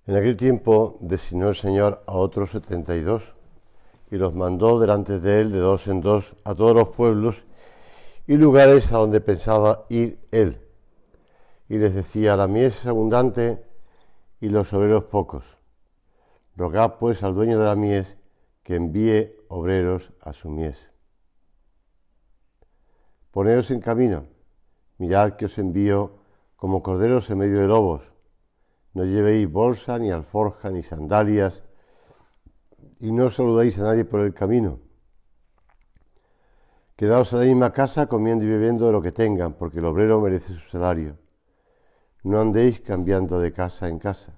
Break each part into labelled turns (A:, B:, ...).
A: En aquel tiempo designó el Señor a otros 72 y los mandó delante de él de dos en dos a todos los pueblos y lugares a donde pensaba ir él. Y les decía: la mies es abundante y los obreros pocos. Rogad pues al dueño de la mies que envíe obreros a su mies. Poneos en camino, mirad que os envío como corderos en medio de lobos. No llevéis bolsa, ni alforja, ni sandalias, y no saludéis a nadie por el camino. Quedaos en la misma casa comiendo y bebiendo de lo que tengan, porque el obrero merece su salario. No andéis cambiando de casa en casa.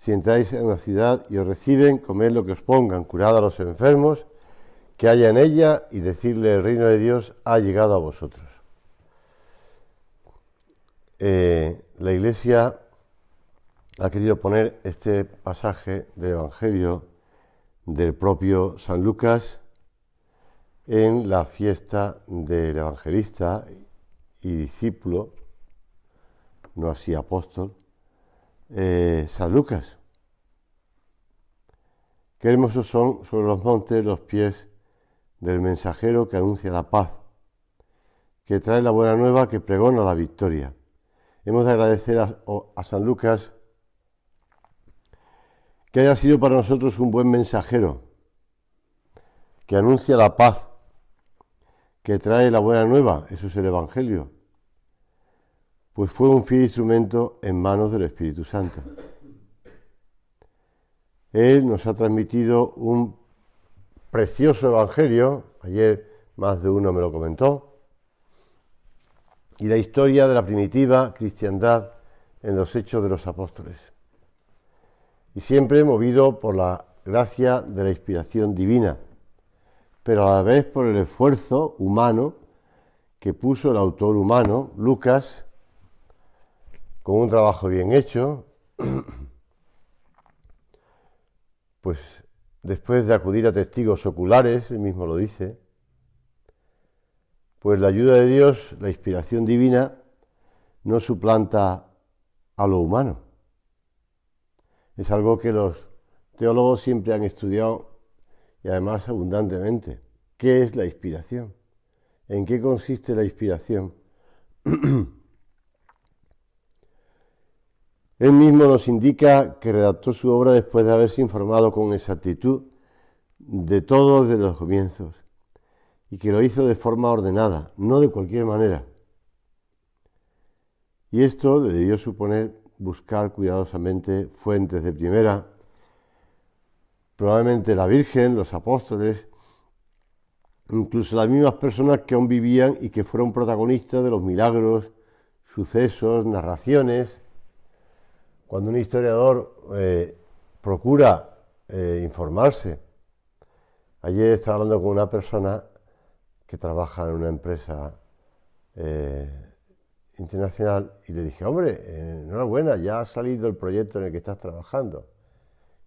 A: Si entráis en una ciudad y os reciben, comed lo que os pongan, curad a los enfermos que haya en ella y decirle: el reino de Dios ha llegado a vosotros. La Iglesia ha querido poner este pasaje del Evangelio del propio San Lucas en la fiesta del evangelista y discípulo, no así apóstol, San Lucas. Qué hermosos son sobre los montes los pies del mensajero que anuncia la paz, que trae la buena nueva, que pregona la victoria. Hemos de agradecer a San Lucas que haya sido para nosotros un buen mensajero, que anuncia la paz, que trae la buena nueva, eso es el Evangelio, pues fue un fiel instrumento en manos del Espíritu Santo. Él nos ha transmitido un precioso Evangelio, ayer más de uno me lo comentó, y la historia de la primitiva cristiandad en los Hechos de los Apóstoles. Y siempre movido por la gracia de la inspiración divina, pero a la vez por el esfuerzo humano que puso el autor humano, Lucas, con un trabajo bien hecho, pues después de acudir a testigos oculares, él mismo lo dice, pues la ayuda de Dios, la inspiración divina, no suplanta a lo humano. Es algo que los teólogos siempre han estudiado y además abundantemente. ¿Qué es la inspiración? ¿En qué consiste la inspiración? Él mismo nos indica que redactó su obra después de haberse informado con exactitud de todo desde los comienzos y que lo hizo de forma ordenada, no de cualquier manera. Y esto le debió suponer buscar cuidadosamente fuentes de primera, probablemente la Virgen, los apóstoles, incluso las mismas personas que aún vivían y que fueron protagonistas de los milagros, sucesos, narraciones. Cuando un historiador procura informarse, ayer estaba hablando con una persona que trabaja en una empresa internacional y le dije: hombre, enhorabuena, ya ha salido el proyecto en el que estás trabajando.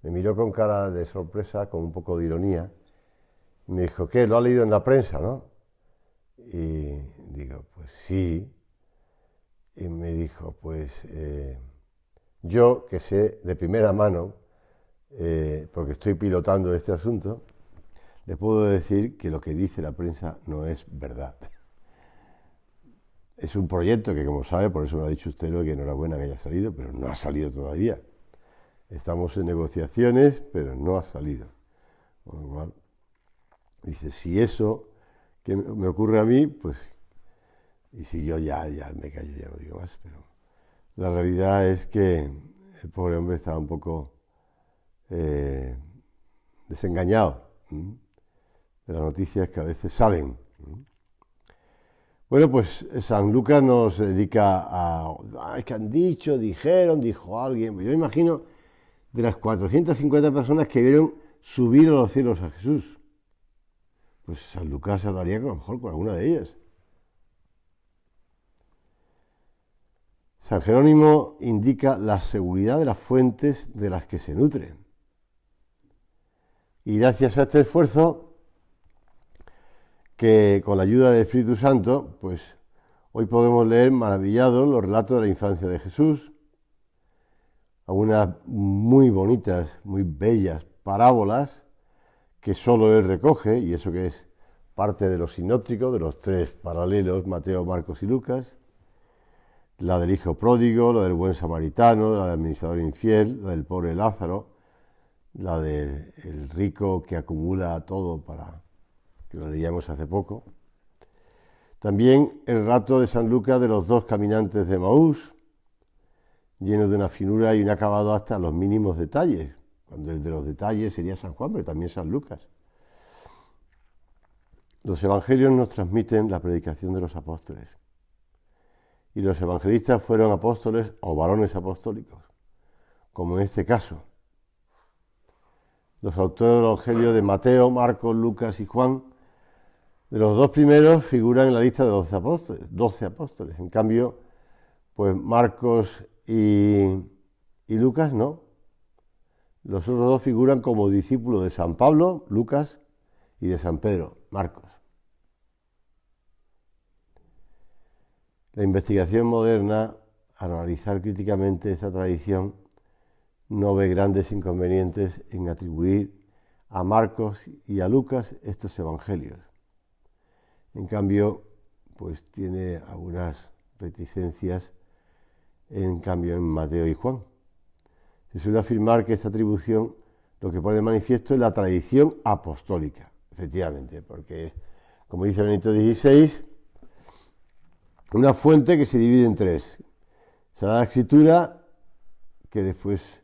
A: Me miró con cara de sorpresa, con un poco de ironía, y me dijo: ¿qué? ¿Lo ha leído en la prensa, no? Y digo: pues sí. Y me dijo: pues yo, que sé de primera mano, porque estoy pilotando este asunto, le puedo decir que lo que dice la prensa no es verdad. Es un proyecto que, como sabe, por eso me lo ha dicho usted, que enhorabuena que haya salido, pero no ha salido todavía. Estamos en negociaciones, pero no ha salido. Con lo cual, dice: si eso que me ocurre a mí, pues, y si yo ya me callo, ya no digo más, pero la realidad es que el pobre hombre estaba un poco desengañado de las noticias que a veces salen. Bueno, pues San Lucas nos dedica a... es que han dicho, dijeron, dijo alguien. Pues yo imagino de las 450 personas que vieron subir a los cielos a Jesús. Pues San Lucas hablaría a lo mejor con alguna de ellas. San Jerónimo indica la seguridad de las fuentes de las que se nutren. Y gracias a este esfuerzo, que con la ayuda del Espíritu Santo, pues hoy podemos leer maravillados los relatos de la infancia de Jesús, algunas muy bonitas, muy bellas parábolas que solo él recoge, y eso que es parte de los sinópticos, de los tres paralelos, Mateo, Marcos y Lucas, la del hijo pródigo, la del buen samaritano, la del administrador infiel, la del pobre Lázaro, la del rico que acumula todo, que lo leíamos hace poco. También el relato de San Lucas de los dos caminantes de Emaús, lleno de una finura y un acabado hasta los mínimos detalles, cuando el de los detalles sería San Juan, pero también San Lucas. Los evangelios nos transmiten la predicación de los apóstoles, y los evangelistas fueron apóstoles o varones apostólicos, como en este caso. Los autores del evangelio de Mateo, Marcos, Lucas y Juan, de los dos primeros figuran en la lista de 12 apóstoles. En cambio, pues Marcos y Lucas no. Los otros dos figuran como discípulos de San Pablo, Lucas, y de San Pedro, Marcos. La investigación moderna, al analizar críticamente esta tradición, no ve grandes inconvenientes en atribuir a Marcos y a Lucas estos evangelios. En cambio, pues tiene algunas reticencias en Mateo y Juan. Se suele afirmar que esta atribución lo que pone de manifiesto es la tradición apostólica, efectivamente, porque es, como dice Benito XVI, una fuente que se divide en tres. Sagrada Escritura, que después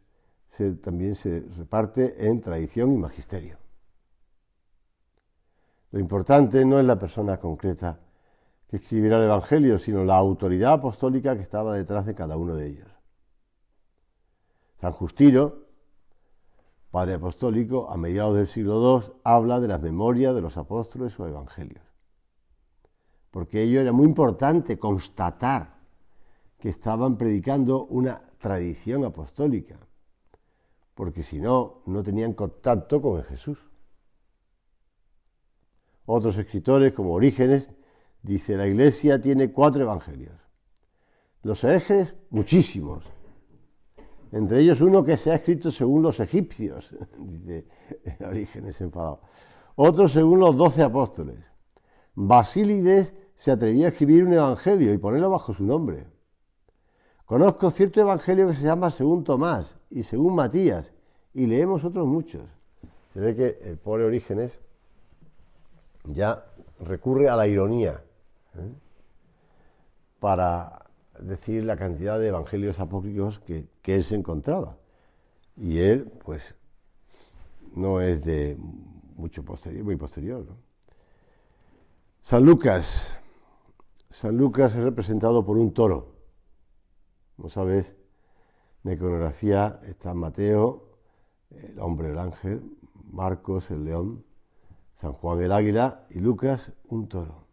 A: también se reparte en tradición y magisterio. Lo importante no es la persona concreta que escribiera el Evangelio, sino la autoridad apostólica que estaba detrás de cada uno de ellos. San Justino, padre apostólico, a mediados del siglo II, habla de las memorias de los apóstoles o evangelios. Porque ello era muy importante constatar que estaban predicando una tradición apostólica, porque si no, no tenían contacto con el Jesús. Otros escritores, como Orígenes, dice: la Iglesia tiene 4 evangelios. Los herejes, muchísimos. Entre ellos uno que se ha escrito según los egipcios, dice Orígenes enfadado. Otro según los 12 apóstoles. Basílides se atrevía a escribir un evangelio y ponerlo bajo su nombre. Conozco cierto evangelio que se llama según Tomás y según Matías, y leemos otros muchos. Se ve que el pobre Orígenes ya recurre a la ironía para decir la cantidad de evangelios apócrifos que él se encontraba. Y él, pues, no es de mucho posterior, muy posterior, ¿no? San Lucas es representado por un toro. Como sabes, en la iconografía está Mateo, el hombre, el ángel, Marcos, el león, San Juan, el águila, y Lucas, un toro.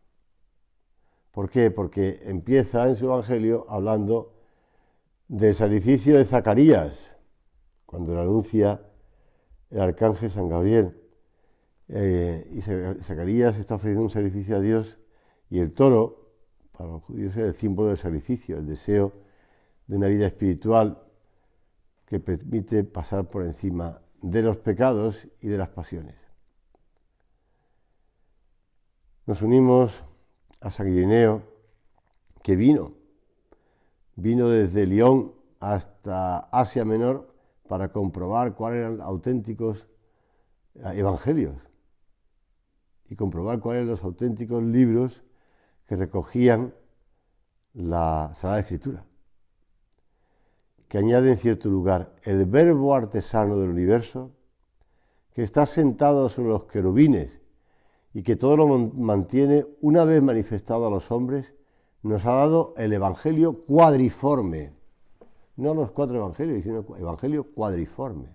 A: ¿Por qué? Porque empieza en su evangelio hablando del sacrificio de Zacarías, cuando le anuncia el arcángel San Gabriel. Y Zacarías está ofreciendo un sacrificio a Dios, y el toro, para los judíos, es el símbolo del sacrificio, el deseo de una vida espiritual que permite pasar por encima de los pecados y de las pasiones. Nos unimos a San Ireneo, que vino desde Lyon hasta Asia Menor para comprobar cuáles eran auténticos evangelios y comprobar cuáles eran los auténticos libros que recogían la Sagrada Escritura, que añade en cierto lugar el verbo artesano del universo, que está sentado sobre los querubines y que todo lo mantiene, una vez manifestado a los hombres, nos ha dado el evangelio cuadriforme. No los 4 evangelios, sino el evangelio cuadriforme.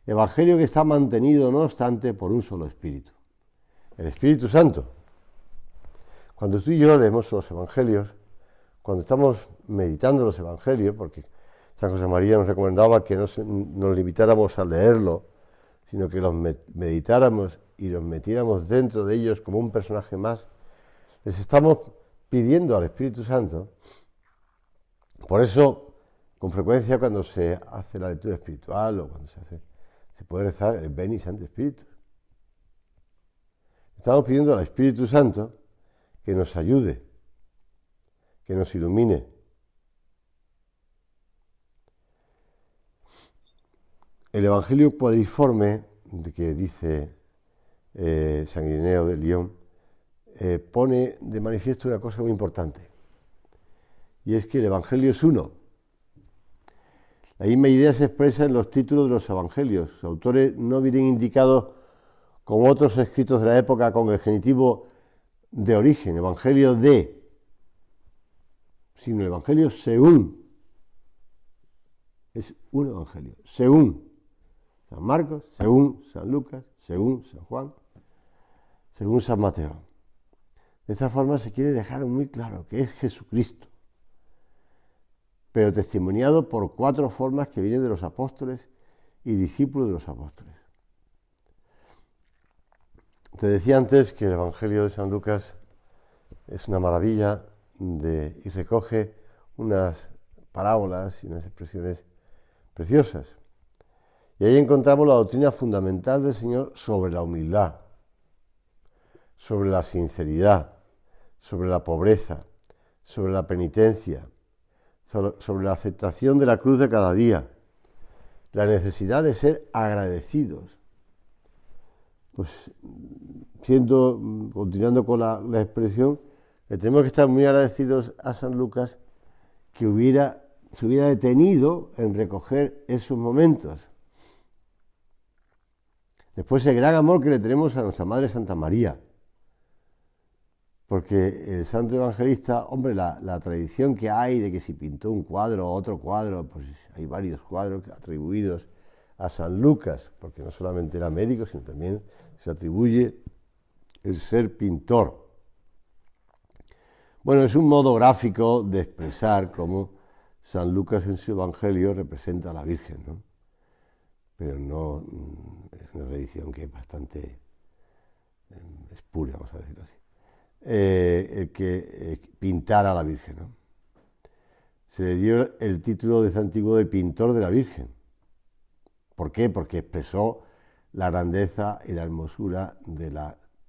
A: Evangelio que está mantenido, no obstante, por un solo Espíritu, el Espíritu Santo. Cuando tú y yo leemos los evangelios, cuando estamos meditando los evangelios, porque San José María nos recomendaba que no nos limitáramos a leerlo, sino que los meditáramos y los metiéramos dentro de ellos como un personaje más, les estamos pidiendo al Espíritu Santo. Por eso, Con frecuencia cuando se hace la lectura espiritual o cuando se puede rezar el Veni Sancte Spiritus. Estamos pidiendo al Espíritu Santo que nos ayude, que nos ilumine. El Evangelio cuadriforme, de que dice San Ireneo de Lyon, pone de manifiesto una cosa muy importante, y es que el Evangelio es uno. La misma idea se expresa en los títulos de los Evangelios. Sus autores no vienen indicados como otros escritos de la época con el genitivo de origen, Evangelio de, sino el Evangelio según. Es un Evangelio, según San Marcos, según San Lucas, según San Juan, según San Mateo. De esta forma se quiere dejar muy claro que es Jesucristo, pero testimoniado por 4 formas que vienen de los apóstoles y discípulos de los apóstoles. Te decía antes que el Evangelio de San Lucas es una maravilla y recoge unas parábolas y unas expresiones preciosas. Y ahí encontramos la doctrina fundamental del Señor sobre la humildad, sobre la sinceridad, sobre la pobreza, sobre la penitencia, sobre la aceptación de la cruz de cada día, la necesidad de ser agradecidos. Pues continuando con la expresión, que tenemos que estar muy agradecidos a San Lucas que se hubiera detenido en recoger esos momentos. Después el gran amor que le tenemos a nuestra Madre Santa María, porque el santo evangelista, hombre, la tradición que hay de que si pintó un cuadro o otro cuadro, pues hay varios cuadros atribuidos a San Lucas, porque no solamente era médico, sino también se atribuye el ser pintor. Bueno, es un modo gráfico de expresar cómo San Lucas en su Evangelio representa a la Virgen, ¿no? Pero no es una tradición que es bastante espuria, vamos a decirlo así. El que pintara a la Virgen, ¿no? Se le dio el título desde antiguo de pintor de la Virgen. ¿Por qué? Porque expresó la grandeza y la hermosura de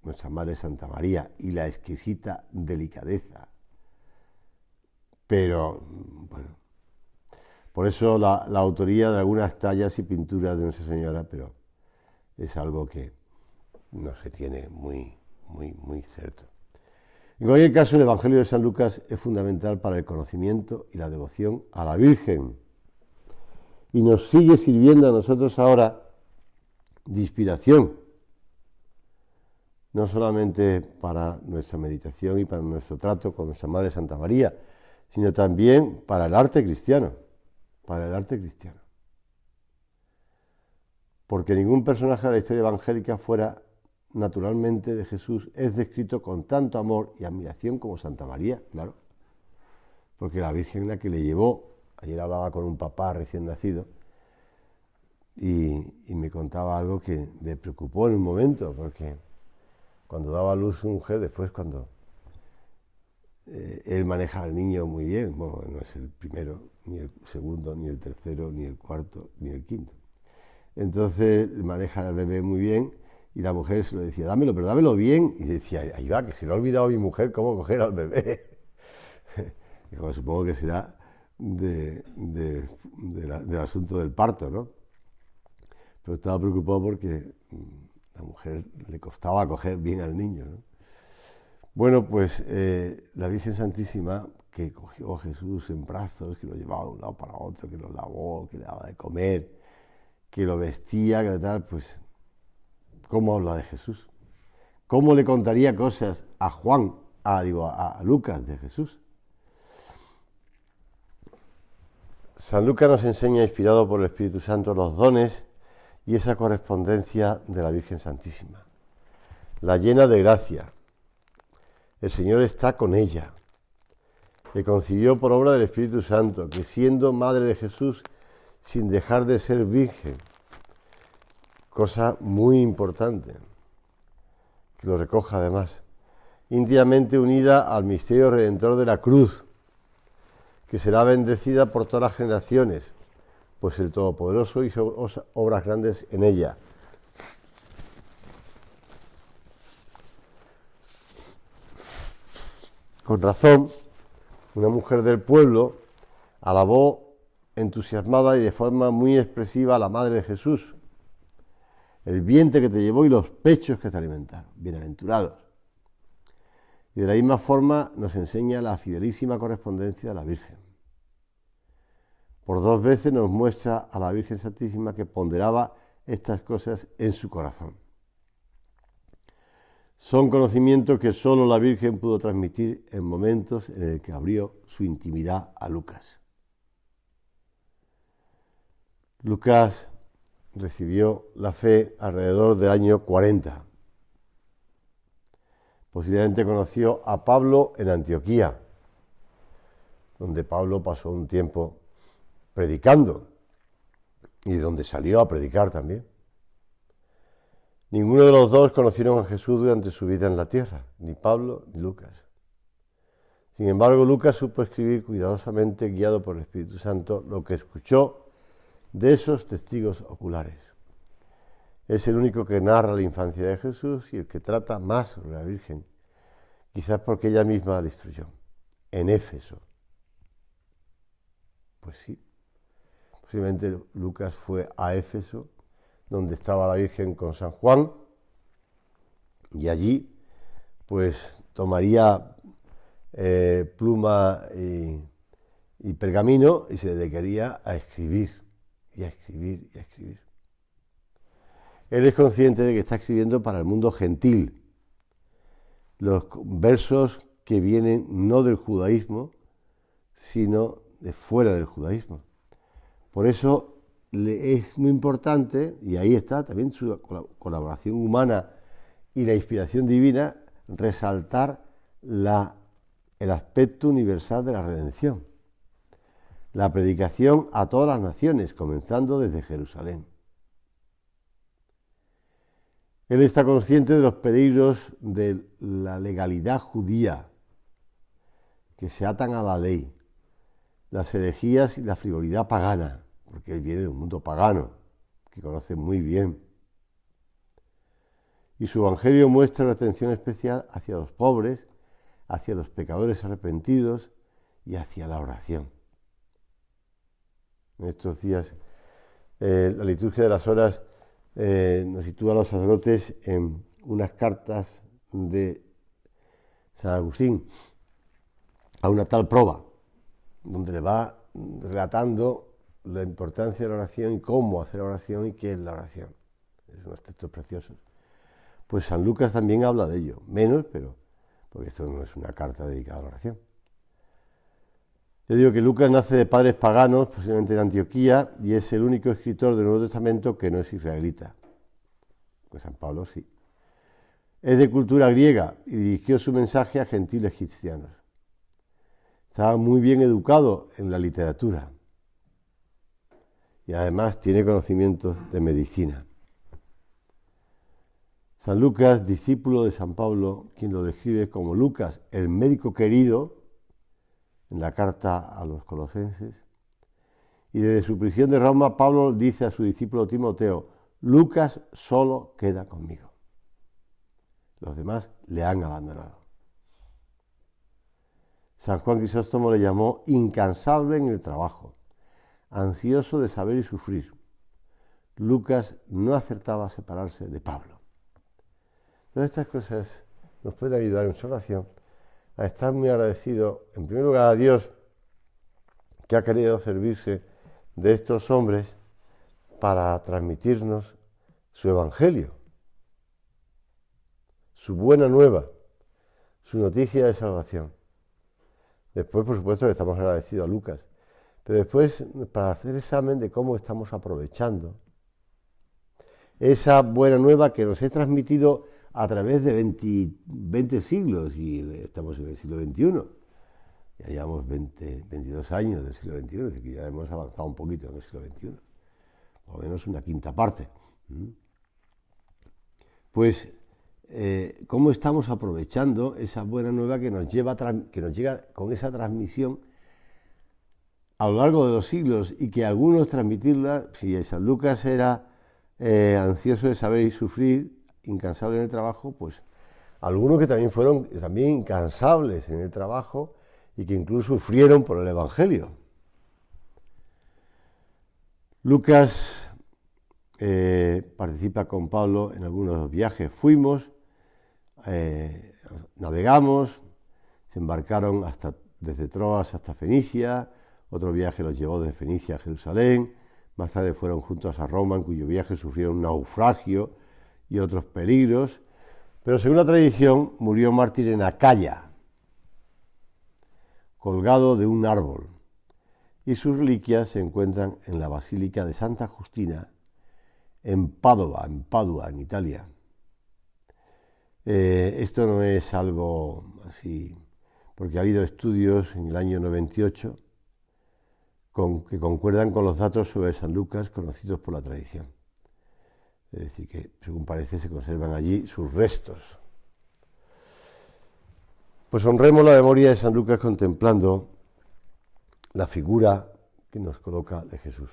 A: nuestra Madre Santa María y la exquisita delicadeza. Pero, bueno, por eso la autoría de algunas tallas y pinturas de Nuestra Señora, pero es algo que no se tiene muy cierto. En cualquier caso, el Evangelio de San Lucas es fundamental para el conocimiento y la devoción a la Virgen. Y nos sigue sirviendo a nosotros ahora de inspiración, no solamente para nuestra meditación y para nuestro trato con nuestra Madre Santa María, sino también para el arte cristiano, Porque ningún personaje de la historia evangélica fuera naturalmente de Jesús es descrito con tanto amor y admiración como Santa María, claro. Porque la Virgen la que le llevó, ayer hablaba con un papá recién nacido, y me contaba algo que le preocupó en un momento, porque cuando daba a luz su mujer, después cuando él maneja al niño muy bien, bueno, no es el primero, ni el segundo, ni el tercero, ni el cuarto, ni el quinto. Entonces maneja al bebé muy bien y la mujer se lo decía, dámelo, pero dámelo bien. Y decía, ahí va, que se le ha olvidado a mi mujer cómo coger al bebé. Y como supongo que será del asunto del parto, ¿no? Pero estaba preocupado porque la mujer le costaba coger bien al niño, ¿no? Bueno, pues la Virgen Santísima, que cogió a Jesús en brazos, que lo llevaba de un lado para otro, que lo lavó, que le daba de comer, que lo vestía, que tal, pues, ¿cómo habla de Jesús? ¿Cómo le contaría cosas a a Lucas de Jesús? San Lucas nos enseña, inspirado por el Espíritu Santo, los dones y esa correspondencia de la Virgen Santísima. La llena de gracia. El Señor está con ella. Le concibió por obra del Espíritu Santo, que siendo madre de Jesús, sin dejar de ser virgen, cosa muy importante, que lo recoja además, íntimamente unida al misterio redentor de la cruz, que será bendecida por todas las generaciones, pues el Todopoderoso hizo obras grandes en ella. Con razón, una mujer del pueblo alabó entusiasmada y de forma muy expresiva a la Madre de Jesús. El vientre que te llevó y los pechos que te alimentaron, bienaventurados. Y de la misma forma nos enseña la fidelísima correspondencia de la Virgen. Por 2 veces nos muestra a la Virgen Santísima que ponderaba estas cosas en su corazón. Son conocimientos que sólo la Virgen pudo transmitir en momentos en el que abrió su intimidad a Lucas. Lucas recibió la fe alrededor del año 40. Posiblemente conoció a Pablo en Antioquía, donde Pablo pasó un tiempo predicando y donde salió a predicar también. Ninguno de los dos conocieron a Jesús durante su vida en la tierra, ni Pablo ni Lucas. Sin embargo, Lucas supo escribir cuidadosamente, guiado por el Espíritu Santo, lo que escuchó de esos testigos oculares. Es el único que narra la infancia de Jesús y el que trata más sobre la Virgen, quizás porque ella misma la instruyó, en Éfeso. Pues sí, posiblemente Lucas fue a Éfeso, donde estaba la Virgen con San Juan, y allí pues tomaría pluma y pergamino y se dedicaría a escribir, y a escribir, y a escribir. Él es consciente de que está escribiendo para el mundo gentil, los versos que vienen no del judaísmo, sino de fuera del judaísmo. Por eso es muy importante, y ahí está también su colaboración humana y la inspiración divina, resaltar el aspecto universal de la redención. La predicación a todas las naciones, comenzando desde Jerusalén. Él está consciente de los peligros de la legalidad judía, que se atan a la ley, las herejías y la frivolidad pagana, porque él viene de un mundo pagano, que conoce muy bien. Y su evangelio muestra una atención especial hacia los pobres, hacia los pecadores arrepentidos y hacia la oración. En estos días, la liturgia de las horas nos sitúa a los sacerdotes en unas cartas de San Agustín a una tal Proba, donde le va relatando la importancia de la oración y cómo hacer la oración y qué es la oración. Es unos textos preciosos. Pues San Lucas también habla de ello, menos, pero porque esto no es una carta dedicada a la oración. Yo digo que Lucas nace de padres paganos, posiblemente de Antioquía, y es el único escritor del Nuevo Testamento que no es israelita. Pues San Pablo sí. Es de cultura griega y dirigió su mensaje a gentiles cristianos. Estaba muy bien educado en la literatura y además tiene conocimientos de medicina. San Lucas, discípulo de San Pablo, quien lo describe como Lucas, el médico querido, en la carta a los colosenses, y desde su prisión de Roma, Pablo dice a su discípulo Timoteo, Lucas solo queda conmigo. Los demás le han abandonado. San Juan Crisóstomo le llamó incansable en el trabajo, ansioso de saber y sufrir. Lucas no acertaba a separarse de Pablo. Todas estas cosas nos pueden ayudar en su oración a estar muy agradecido, en primer lugar, a Dios, que ha querido servirse de estos hombres para transmitirnos su evangelio, su buena nueva, su noticia de salvación. Después, por supuesto, le estamos agradecidos a Lucas, pero después, para hacer examen de cómo estamos aprovechando esa buena nueva que nos es transmitido a través de 20 siglos, y estamos en el siglo XXI. Ya llevamos 22 años del siglo XXI, es decir, que ya hemos avanzado un poquito en el siglo XXI, por lo menos una quinta parte. Pues, ¿cómo estamos aprovechando esa buena nueva que nos llega con esa transmisión a lo largo de los siglos y que algunos transmitirla, si San Lucas era ansioso de saber y sufrir, incansable en el trabajo, pues algunos que también fueron también incansables en el trabajo y que incluso sufrieron por el Evangelio. Lucas participa con Pablo en algunos viajes. Fuimos, navegamos, se embarcaron desde Troas hasta Fenicia, otro viaje los llevó de Fenicia a Jerusalén, más tarde fueron juntos a Roma, en cuyo viaje sufrieron un naufragio y otros peligros, pero según la tradición murió mártir en Acaya, colgado de un árbol, y sus reliquias se encuentran en la Basílica de Santa Justina, en Padua, en Italia. Esto no es algo así, porque ha habido estudios en el año 98 que concuerdan con los datos sobre San Lucas conocidos por la tradición. Es decir, que según parece se conservan allí sus restos. Pues honremos la memoria de San Lucas contemplando la figura que nos coloca de Jesús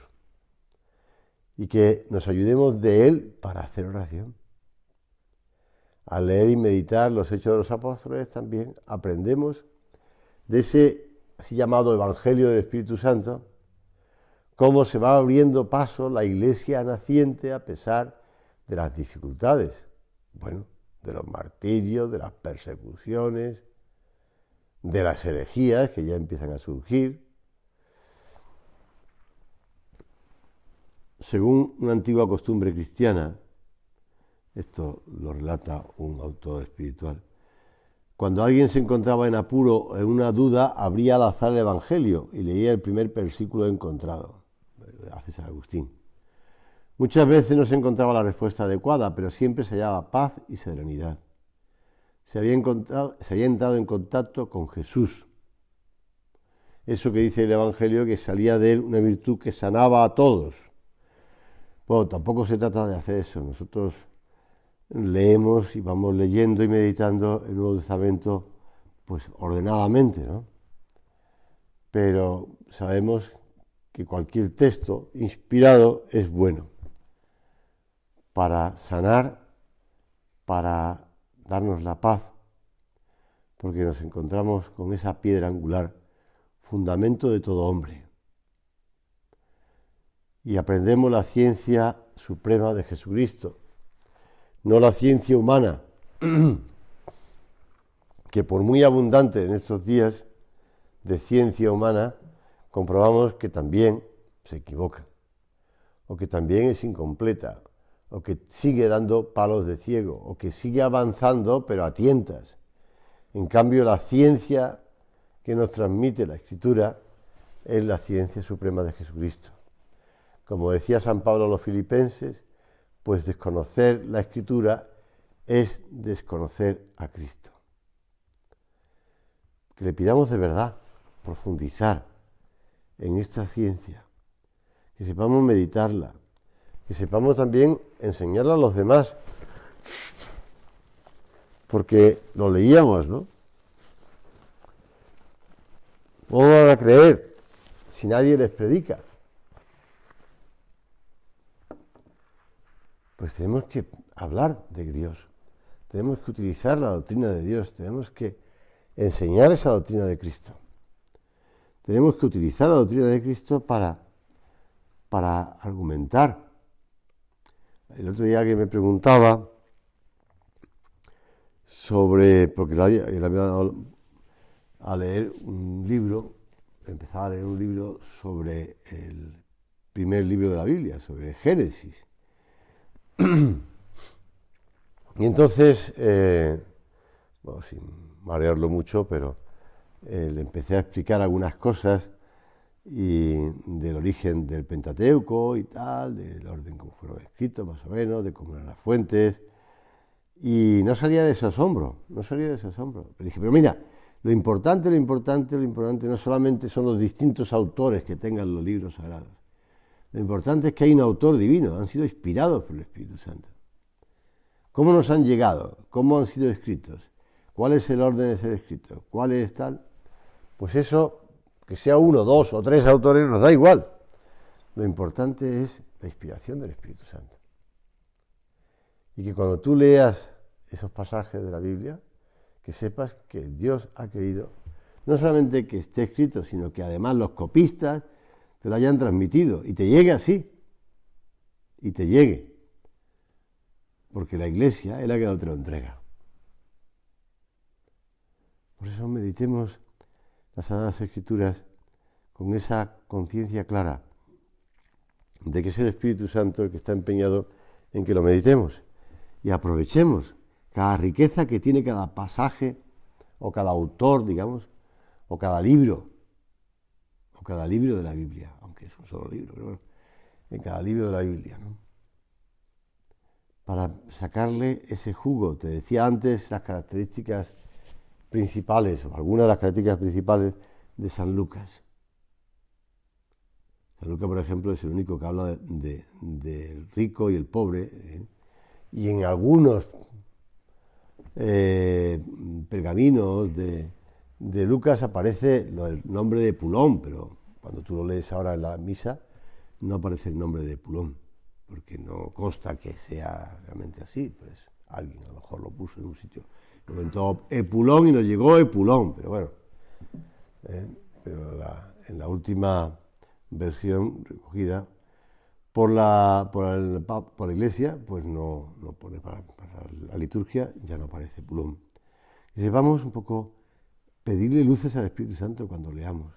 A: y que nos ayudemos de él para hacer oración. Al leer y meditar los Hechos de los Apóstoles también aprendemos de ese así llamado Evangelio del Espíritu Santo, cómo se va abriendo paso la Iglesia naciente a pesar de las dificultades, bueno, de los martirios, de las persecuciones, de las herejías que ya empiezan a surgir. Según una antigua costumbre cristiana, esto lo relata un autor espiritual, cuando alguien se encontraba en apuro o en una duda, abría al azar el Evangelio y leía el primer versículo encontrado, hace San Agustín. Muchas veces no se encontraba la respuesta adecuada, pero siempre se hallaba paz y serenidad. Se había entrado en contacto con Jesús. Eso que dice el Evangelio, que salía de él una virtud que sanaba a todos. Bueno, tampoco se trata de hacer eso. Nosotros leemos y vamos leyendo y meditando el Nuevo Testamento pues ordenadamente, ¿no? Pero sabemos que cualquier texto inspirado es bueno para sanar, para darnos la paz, porque nos encontramos con esa piedra angular, fundamento de todo hombre. Y aprendemos la ciencia suprema de Jesucristo, no la ciencia humana, que por muy abundante en estos días de ciencia humana, comprobamos que también se equivoca, o que también es incompleta, o que sigue dando palos de ciego, o que sigue avanzando pero a tientas. En cambio, la ciencia que nos transmite la Escritura es la ciencia suprema de Jesucristo. Como decía San Pablo a los filipenses, pues desconocer la Escritura es desconocer a Cristo. Que le pidamos de verdad profundizar en esta ciencia, que sepamos meditarla, que sepamos también enseñarla a los demás, porque lo leíamos, ¿no? ¿Cómo van a creer si nadie les predica? Pues tenemos que hablar de Dios, tenemos que utilizar la doctrina de Dios, tenemos que enseñar esa doctrina de Cristo. Tenemos que utilizar la doctrina de Cristo para argumentar. El otro día que me preguntaba sobre, porque él había dado a leer un libro, empezaba a leer un libro sobre el primer libro de la Biblia, sobre Génesis. Y entonces, bueno, sin marearlo mucho, pero le empecé a explicar algunas cosas y del origen del Pentateuco y tal, del orden como fueron escritos más o menos, de cómo eran las fuentes, y no salía de ese asombro. Le dije, pero mira, lo importante no solamente son los distintos autores que tengan los libros sagrados, lo importante es que hay un autor divino, han sido inspirados por el Espíritu Santo. ¿Cómo nos han llegado? ¿Cómo han sido escritos? ¿Cuál es el orden de ser escritos? ¿Cuál es tal? Pues eso que sea uno, dos o tres autores, nos da igual. Lo importante es la inspiración del Espíritu Santo. Y que cuando tú leas esos pasajes de la Biblia, que sepas que Dios ha querido no solamente que esté escrito, sino que además los copistas te lo hayan transmitido y te llegue así. Y te llegue. Porque la Iglesia es la que no te lo entrega. Por eso meditemos las Sagradas Escrituras con esa conciencia clara de que es el Espíritu Santo el que está empeñado en que lo meditemos y aprovechemos cada riqueza que tiene cada pasaje o cada autor, digamos, o cada libro de la Biblia, aunque es un solo libro, pero bueno, en cada libro de la Biblia, ¿no? Para sacarle ese jugo. Te decía antes las características principales, o algunas de las características principales de San Lucas. San Lucas, por ejemplo, es el único que habla del rico y el pobre, y en algunos pergaminos de Lucas aparece el nombre de Pulón, pero cuando tú lo lees ahora en la misa no aparece el nombre de Pulón, porque no consta que sea realmente así, pues alguien a lo mejor lo puso en un sitio, lo inventó Epulón y nos llegó Epulón, pero bueno, pero en la última versión recogida por la Iglesia, pues no pone para la liturgia, ya no aparece Pulón. Y sepamos un poco pedirle luces al Espíritu Santo cuando leamos.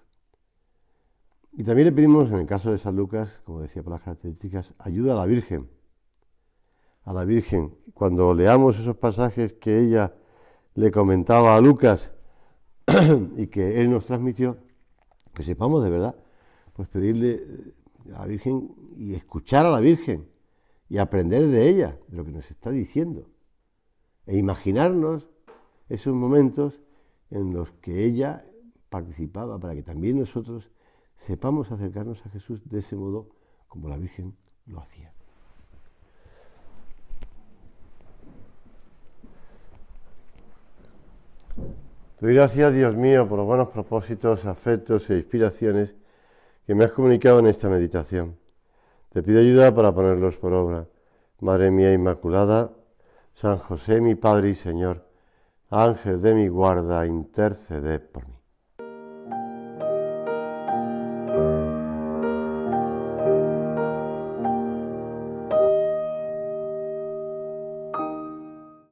A: Y también le pedimos, en el caso de San Lucas, como decía por las características, ayuda a la Virgen. A la Virgen, cuando leamos esos pasajes que ella le comentaba a Lucas y que él nos transmitió, que sepamos de verdad, pues pedirle a la Virgen y escuchar a la Virgen y aprender de ella, de lo que nos está diciendo, e imaginarnos esos momentos en los que ella participaba para que también nosotros sepamos acercarnos a Jesús de ese modo como la Virgen lo hacía. Te doy gracias, Dios mío, por los buenos propósitos, afectos e inspiraciones que me has comunicado en esta meditación. Te pido ayuda para ponerlos por obra. Madre mía Inmaculada, San José, mi Padre y Señor, Ángel de mi guarda, interceded por mí.